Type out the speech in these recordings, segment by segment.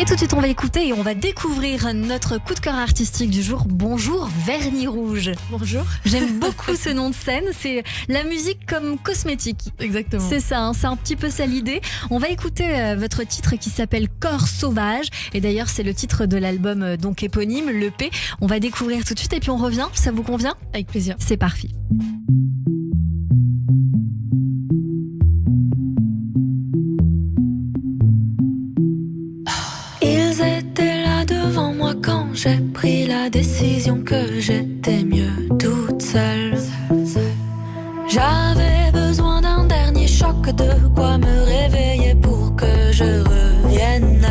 Et tout de suite, on va écouter et on va découvrir notre coup de cœur artistique du jour. Bonjour, Vernis Rouge. Bonjour. J'aime beaucoup ce nom de scène. C'est la musique comme cosmétique. Exactement. C'est ça, hein, c'est un petit peu ça l'idée. On va écouter votre titre qui s'appelle Corps Sauvage. Et d'ailleurs, c'est le titre de l'album donc éponyme, l'EP. On va découvrir tout de suite et puis on revient. Ça vous convient ? Avec plaisir. C'est parti. Ils étaient là devant moi quand j'ai pris la décision que j'étais mieux toute seule. J'avais besoin d'un dernier choc, de quoi me réveiller pour que je revienne.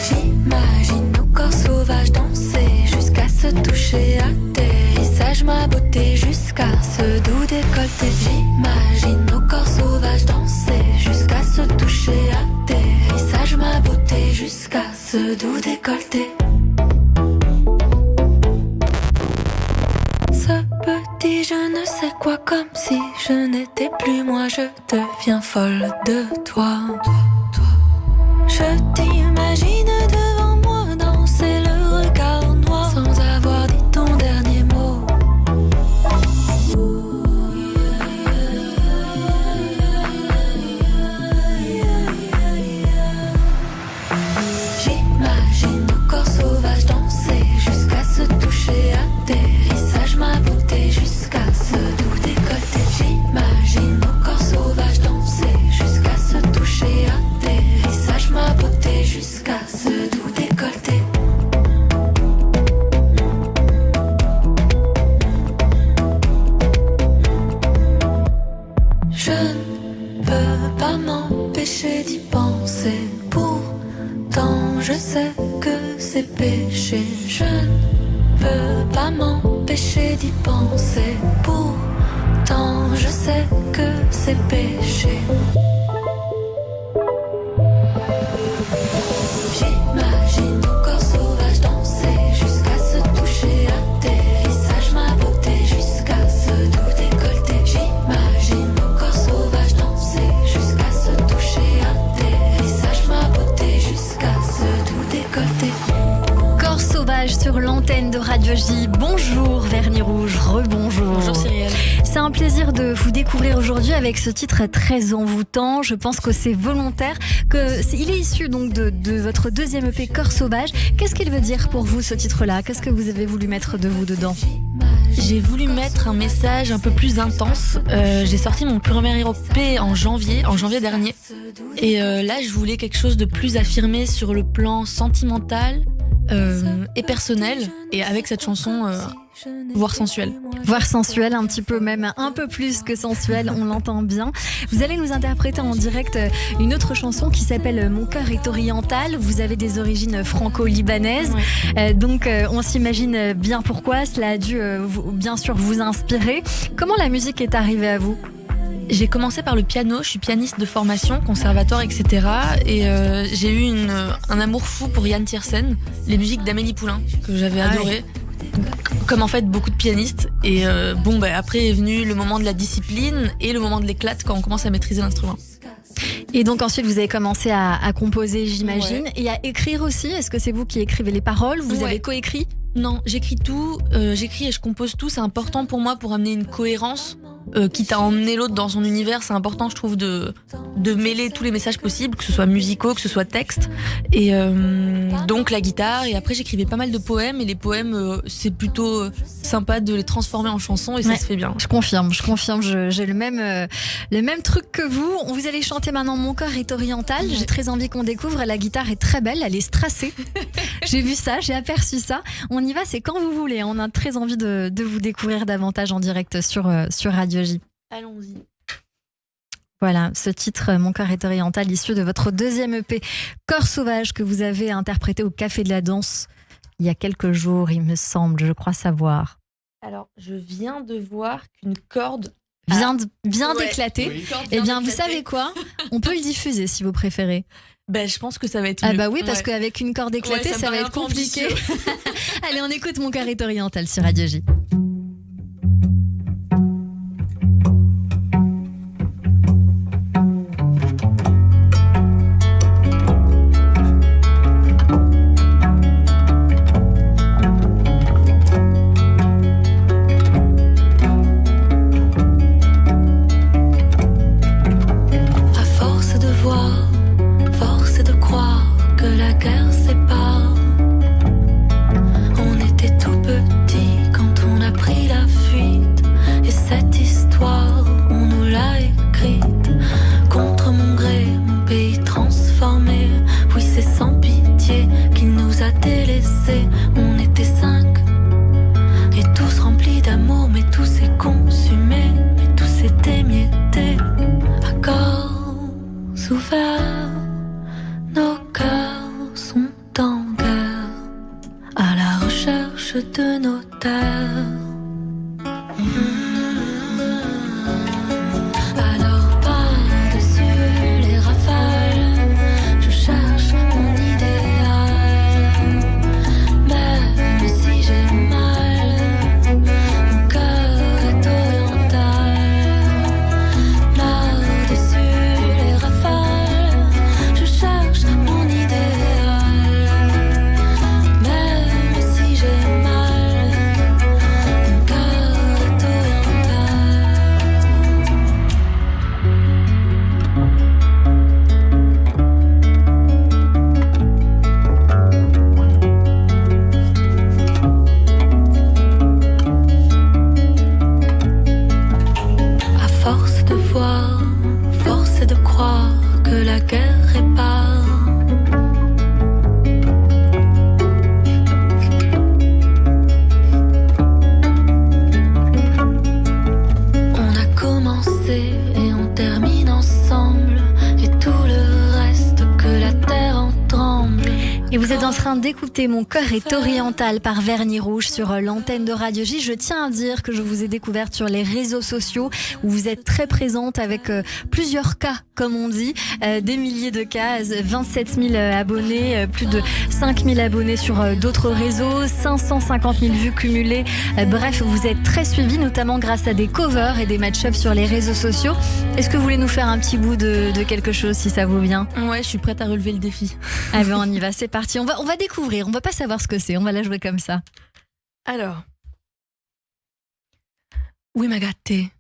J'imagine nos corps sauvages danser jusqu'à se toucher à terre. Ma beauté jusqu'à ce doux décolleté. J'imagine nos corps sauvages danser jusqu'à se toucher à terre. Ma beauté jusqu'à ce doux décolleté. Ce petit je ne sais quoi, comme si je n'étais plus moi, je deviens folle de toi. Je t'imagine devant moi danser le regard noir sans avoir dit ton dernier mot. J'imagine nos corps sauvages danser jusqu'à se toucher à terre. Ma beauté jusqu'à ce doux décolleté. J'imagine nos corps sauvages danser jusqu'à se toucher à terre. Ma beauté jusqu'à ce doux décolleté. Je ne peux pas m'empêcher d'y penser. Pourtant je sais que c'est péché. Je ne peux pas m'empêcher d'y penser. Pourtant je sais que c'est péché. J'imagine nos corps sauvages danser jusqu'à se toucher à terre. Ma beauté jusqu'à ce doux décolleté. J'imagine nos corps sauvages danser jusqu'à se toucher à terre. Ma beauté jusqu'à ce doux décolleté. Corps Sauvage sur l'antenne de Radio J. Bonjour Vernis Rouge, rebonjour. Bonjour Cyrielle. C'est un plaisir de vous découvrir aujourd'hui avec ce titre très envoûtant. Je pense que c'est volontaire, il est issu donc de votre deuxième EP Corps Sauvage. Qu'est-ce qu'il veut dire pour vous ce titre-là ? Qu'est-ce que vous avez voulu mettre de vous dedans ? J'ai voulu mettre un message un peu plus intense. J'ai sorti mon premier EP en janvier dernier. Et là, je voulais quelque chose de plus affirmé sur le plan sentimental et personnel. Et avec cette chanson, voire sensuelle. Voire sensuelle, un petit peu même, un peu plus que sensuelle, on l'entend bien. Vous allez nous interpréter en direct une autre chanson qui s'appelle Mon cœur est oriental. Vous avez des origines franco-libanaises, donc on s'imagine bien pourquoi. Cela a dû bien sûr vous inspirer. Comment la musique est arrivée à vous ? J'ai commencé par le piano, je suis pianiste de formation, conservatoire, etc. Et j'ai eu un amour fou pour Yann Tiersen, les musiques d'Amélie Poulain, que j'avais adoré. Comme en fait beaucoup de pianistes. Et après est venu le moment de la discipline et le moment de l'éclate quand on commence à maîtriser l'instrument. Et donc ensuite vous avez commencé à composer, j'imagine, et à écrire aussi. Est-ce que c'est vous qui écrivez les paroles ? Vous avez coécrit ? Non, j'écris tout, j'écris et je compose tout. C'est important pour moi pour amener une cohérence. Quitte à emmener l'autre dans son univers, c'est important, je trouve, de mêler tous les messages possibles, que ce soit musicaux, que ce soit texte. Et donc la guitare. Et après, j'écrivais pas mal de poèmes. Et les poèmes, c'est plutôt sympa de les transformer en chansons et ça se fait bien. Je confirme. J'ai le même truc que vous. Vous allez chanter maintenant Mon cœur est oriental. J'ai très envie qu'on découvre. La guitare est très belle, elle est strassée. J'ai vu ça, j'ai aperçu ça. On y va, c'est quand vous voulez. On a très envie de vous découvrir davantage en direct sur Radio J. Allons-y. Voilà, ce titre, Mon cœur est oriental, issu de votre deuxième EP, Corps Sauvage, que vous avez interprété au Café de la Danse il y a quelques jours, il me semble, je crois savoir. Alors, je viens de voir qu'une corde vient d'éclater. Oui. Eh bien, vous savez quoi ? On peut le diffuser si vous préférez. Je pense que ça va être mieux. Ah bah oui, parce qu'avec une corde éclatée, ça va être compliqué. Allez, on écoute Mon cœur est oriental sur Radio J. Alors par-dessus les rafales, je cherche mon idéal. Même si j'ai mal, mon cœur est oriental. Par-dessus les rafales, je cherche mon idéal. Même si j'ai mal, mon cœur est oriental. À force de voir, force est de croire que la guerre répare. On a commencé et on termine ensemble, et tout le reste que la terre en tremble. Et vous êtes en train d'écouter Mon cœur est oriental par Vernis Rouge sur l'antenne de Radio J. Je tiens à dire que je vous ai découverte sur les réseaux sociaux où vous êtes très présente avec plusieurs cas, comme on dit, des milliers de cas, 27 000 abonnés, plus de 5 000 abonnés sur d'autres réseaux, 550 000 vues cumulées. Bref, vous êtes très suivis, notamment grâce à des covers et des match-ups sur les réseaux sociaux. Est-ce que vous voulez nous faire un petit bout de quelque chose, si ça vous vient? Ouais, je suis prête à relever le défi. Ah ben on y va, c'est parti. On va découvrir, on va pas savoir ce que c'est, on va la jouer comme ça. Alors. Oui, m'a gâté.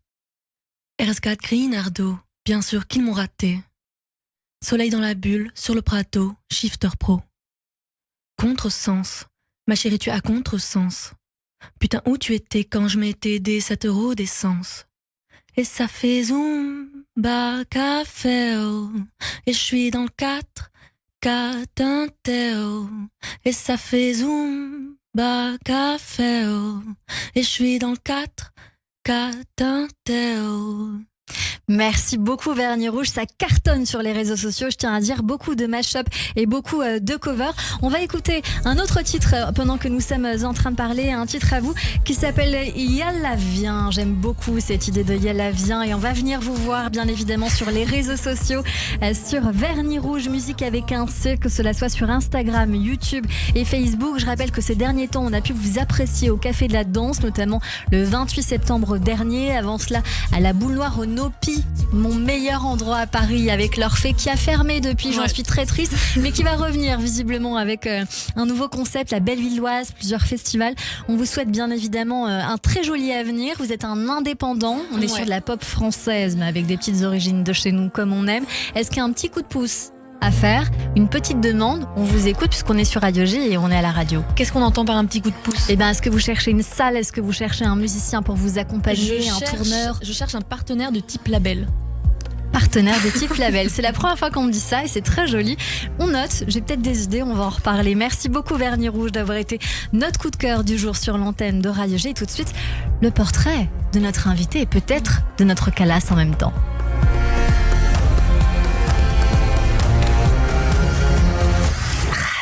RS4 Grinardo, bien sûr qu'ils m'ont raté. Soleil dans la bulle, sur le prato, shifter pro. Contresens, ma chérie, tu as contresens. Putain, où tu étais quand je m'étais des 7 € d'essence? Et ça fait zoom, bas, café, oh. Et je suis dans le 4, 4, un théo. Et ça fait zoom, bas, café, oh. Et je suis dans le 4, 4, un théo. Merci beaucoup Vernis Rouge, ça cartonne sur les réseaux sociaux, je tiens à dire, beaucoup de mash-up et beaucoup de covers. On va écouter un autre titre pendant que nous sommes en train de parler, un titre à vous qui s'appelle Yalla Viens. J'aime beaucoup cette idée de Yalla Viens et on va venir vous voir bien évidemment sur les réseaux sociaux, sur Vernis Rouge Musique avec un C, que cela soit sur Instagram, YouTube et Facebook. Je rappelle que ces derniers temps on a pu vous apprécier au Café de la Danse, notamment le 28 septembre dernier. Avant cela à la Boule Noire au Nopi, mon meilleur endroit à Paris, avec l'Orphée qui a fermé depuis, j'en suis très triste, mais qui va revenir visiblement avec un nouveau concept, la Bellevilloise, plusieurs festivals. On vous souhaite bien évidemment un très joli avenir. Vous êtes un indépendant, on est sur de la pop française mais avec des petites origines de chez nous comme on aime. Est-ce qu'il y a un petit coup de pouce à faire, une petite demande? On vous écoute puisqu'on est sur Radio J et on est à la radio. Qu'est-ce qu'on entend par un petit coup de pouce? Eh ben, est-ce que vous cherchez une salle? Est-ce que vous cherchez un musicien pour vous accompagner, un tourneur? Je cherche un partenaire de type label. Partenaire de type label. C'est la première fois qu'on me dit ça et c'est très joli. On note, j'ai peut-être des idées, on va en reparler. Merci beaucoup Vernis Rouge d'avoir été notre coup de cœur du jour sur l'antenne de Radio J. Et tout de suite, le portrait de notre invité et peut-être de notre calasse en même temps.